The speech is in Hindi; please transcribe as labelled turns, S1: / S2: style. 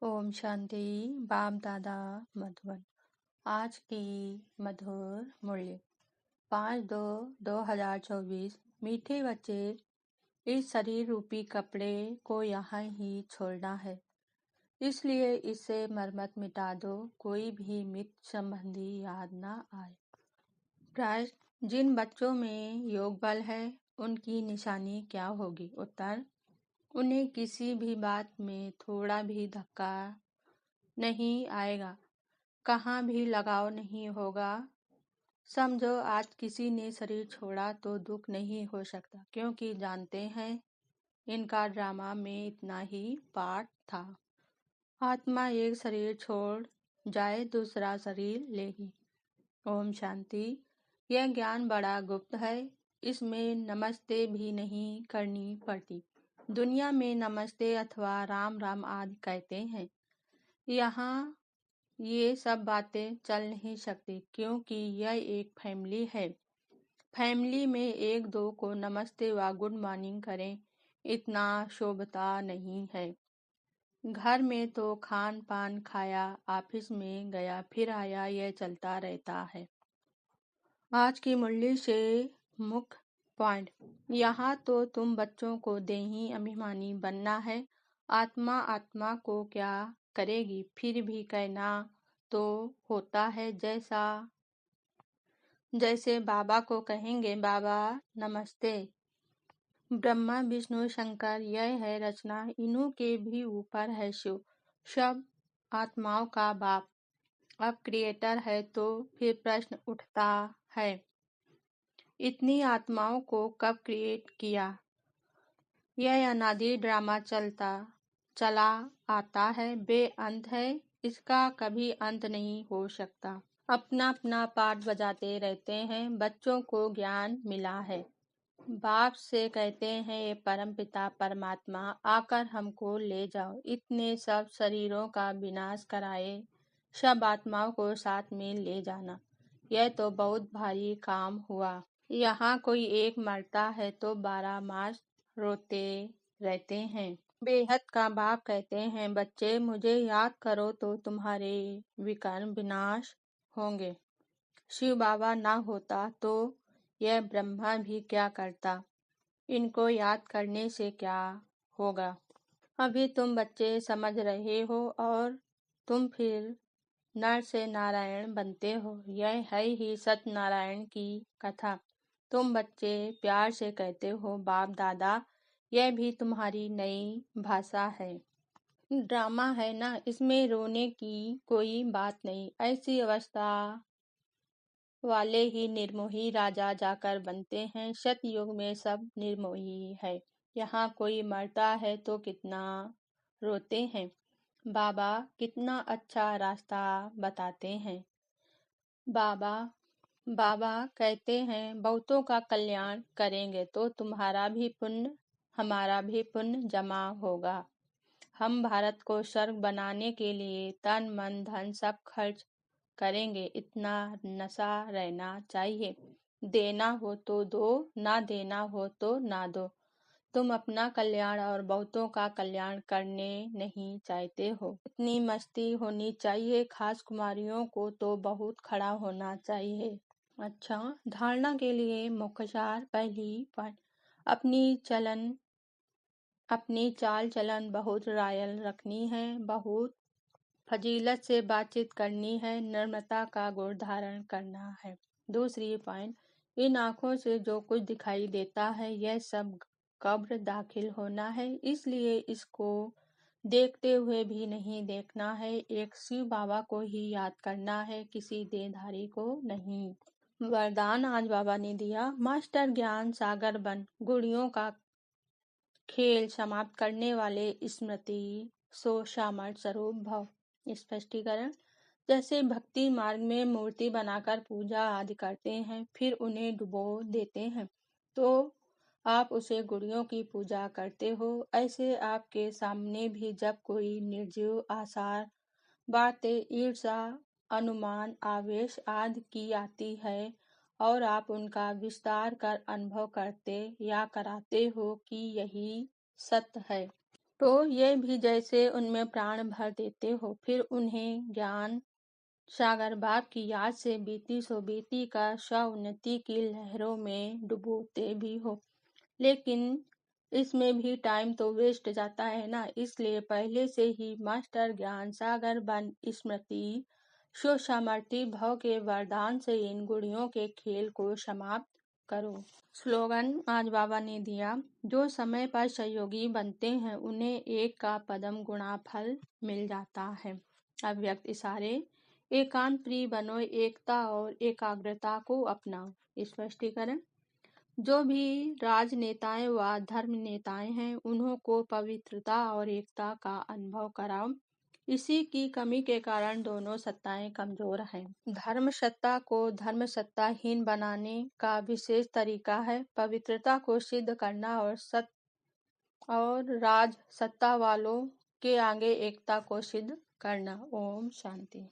S1: ओम शांति। बाप दादा मधुबन। आज की मधुर मूल्य 5/2/2024। मीठे बच्चे, इस शरीर रूपी कपड़े को यहाँ ही छोड़ना है, इसलिए इससे मरम्मत मिटा दो, कोई भी मित्र संबंधी याद ना आए। प्रश्न: जिन बच्चों में योग बल है उनकी निशानी क्या होगी? उत्तर: उन्हें किसी भी बात में थोड़ा भी धक्का नहीं आएगा, कहाँ भी लगाव नहीं होगा। समझो आज किसी ने शरीर छोड़ा तो दुख नहीं हो सकता, क्योंकि जानते हैं इनका ड्रामा में इतना ही पार्ट था। आत्मा एक शरीर छोड़ जाए दूसरा शरीर लेगी। ओम शांति। यह ज्ञान बड़ा गुप्त है, इसमें नमस्ते भी नहीं करनी पड़ती। दुनिया में नमस्ते अथवा राम राम आदि कहते हैं, यहाँ ये सब बातें चल नहीं सकती, क्योंकि यह एक फैमिली है। फैमिली में एक दो को नमस्ते व गुड मॉर्निंग करें, इतना शोभता नहीं है। घर में तो खान पान खाया, ऑफिस में गया फिर आया, यह चलता रहता है। आज की मुरली से मुख्य पॉइंट: यहाँ तो तुम बच्चों को देही अभिमानी बनना है। आत्मा को क्या करेगी, फिर भी कहना तो होता है, जैसे बाबा को कहेंगे बाबा नमस्ते। ब्रह्मा विष्णु शंकर यह है रचना, इन्हों के भी ऊपर है शिव, सब आत्माओं का बाप। अब क्रिएटर है तो फिर प्रश्न उठता है, इतनी आत्माओं को कब क्रिएट किया? यह अनादि ड्रामा चला आता है, बेअंत है, इसका कभी अंत नहीं हो सकता। अपना अपना पाठ बजाते रहते हैं। बच्चों को ज्ञान मिला है, बाप से कहते हैं ये परम पिता परमात्मा आकर हमको ले जाओ, इतने सब शरीरों का विनाश कराए, सब आत्माओं को साथ में ले जाना, यह तो बहुत भारी काम हुआ। यहाँ कोई एक मरता है तो 12 मास रोते रहते हैं। बेहद का बाप कहते हैं, बच्चे मुझे याद करो तो तुम्हारे विकर्म विनाश होंगे। शिव बाबा ना होता तो यह ब्रह्मा भी क्या करता, इनको याद करने से क्या होगा? अभी तुम बच्चे समझ रहे हो और तुम फिर नर से नारायण बनते हो, यह है ही सत्यनारायण की कथा। तुम बच्चे प्यार से कहते हो बाप दादा, यह भी तुम्हारी नई भाषा है। ड्रामा है ना, इसमें रोने की कोई बात नहीं। ऐसी अवस्था वाले ही निर्मोही राजा जाकर बनते हैं। सतयुग में सब निर्मोही है। यहाँ कोई मरता है तो कितना रोते हैं। बाबा कितना अच्छा रास्ता बताते हैं। बाबा कहते हैं बहुतों का कल्याण करेंगे तो तुम्हारा भी पुण्य हमारा भी पुण्य जमा होगा। हम भारत को स्वर्ग बनाने के लिए तन मन धन सब खर्च करेंगे, इतना नशा रहना चाहिए। देना हो तो दो, ना देना हो तो ना दो। तुम अपना कल्याण और बहुतों का कल्याण करने नहीं चाहते हो। इतनी मस्ती होनी चाहिए, खास कुमारियों को तो बहुत खड़ा होना चाहिए। अच्छा, धारणा के लिए मुख्यसार पहली पॉइंट: अपनी चाल चलन बहुत रॉयल रखनी है, बहुत फजीलत से बातचीत करनी है, नम्रता का गुण धारण करना है। दूसरी पॉइंट: इन आँखों से जो कुछ दिखाई देता है यह सब कब्र दाखिल होना है, इसलिए इसको देखते हुए भी नहीं देखना है। एक शिव बाबा को ही याद करना है, किसी देहधारी को नहीं। वरदान आज बाबा ने दिया, मास्टर ज्ञान सागर बन, गुड़ियों का खेल समाप्त करने वाले स्मृति सो सामर्थ्य स्वरूप भव। स्पष्टीकरण: जैसे भक्ति मार्ग में मूर्ति बनाकर पूजा आदि करते हैं, फिर उन्हें डुबो देते हैं तो आप उसे गुड़ियों की पूजा करते हो, ऐसे आपके सामने भी जब कोई निर्जीव आसार बातें ईर्षा अनुमान आवेश आदि की आती है और आप उनका विस्तार कर अनुभव करते या कराते हो कि यही सत्य है, तो ये भी जैसे उनमें प्राण भर देते हो, फिर उन्हें ज्ञान सागर बाप की याद से बीती सो बीती का स्व-उन्नति की लहरों में डुबोते भी हो। लेकिन इसमें भी टाइम तो वेस्ट जाता है ना, इसलिए पहले से ही मास्टर ज्ञान सागर बन स्मृति सुसामर्थ्य भव के वरदान से इन गुड़ियों के खेल को समाप्त करो। स्लोगन आज बाबा ने दिया, जो समय पर सहयोगी बनते हैं उन्हें एक का पदम गुणा फल मिल जाता है। अव्यक्त इशारे, एकांत प्रिय बनो, एकता और एकाग्रता को अपनाओ। स्पष्टीकरण, जो भी राजनेताएं व धर्म नेताएं हैं उन्हों को पवित्रता और एकता का अनुभव कराओ। इसी की कमी के कारण दोनों सत्ताएं कमजोर हैं। धर्म सत्ता को धर्म सत्ताहीन बनाने का विशेष तरीका है पवित्रता को सिद्ध करना और राज सत्ता वालों के आगे एकता को सिद्ध करना। ओम शांति।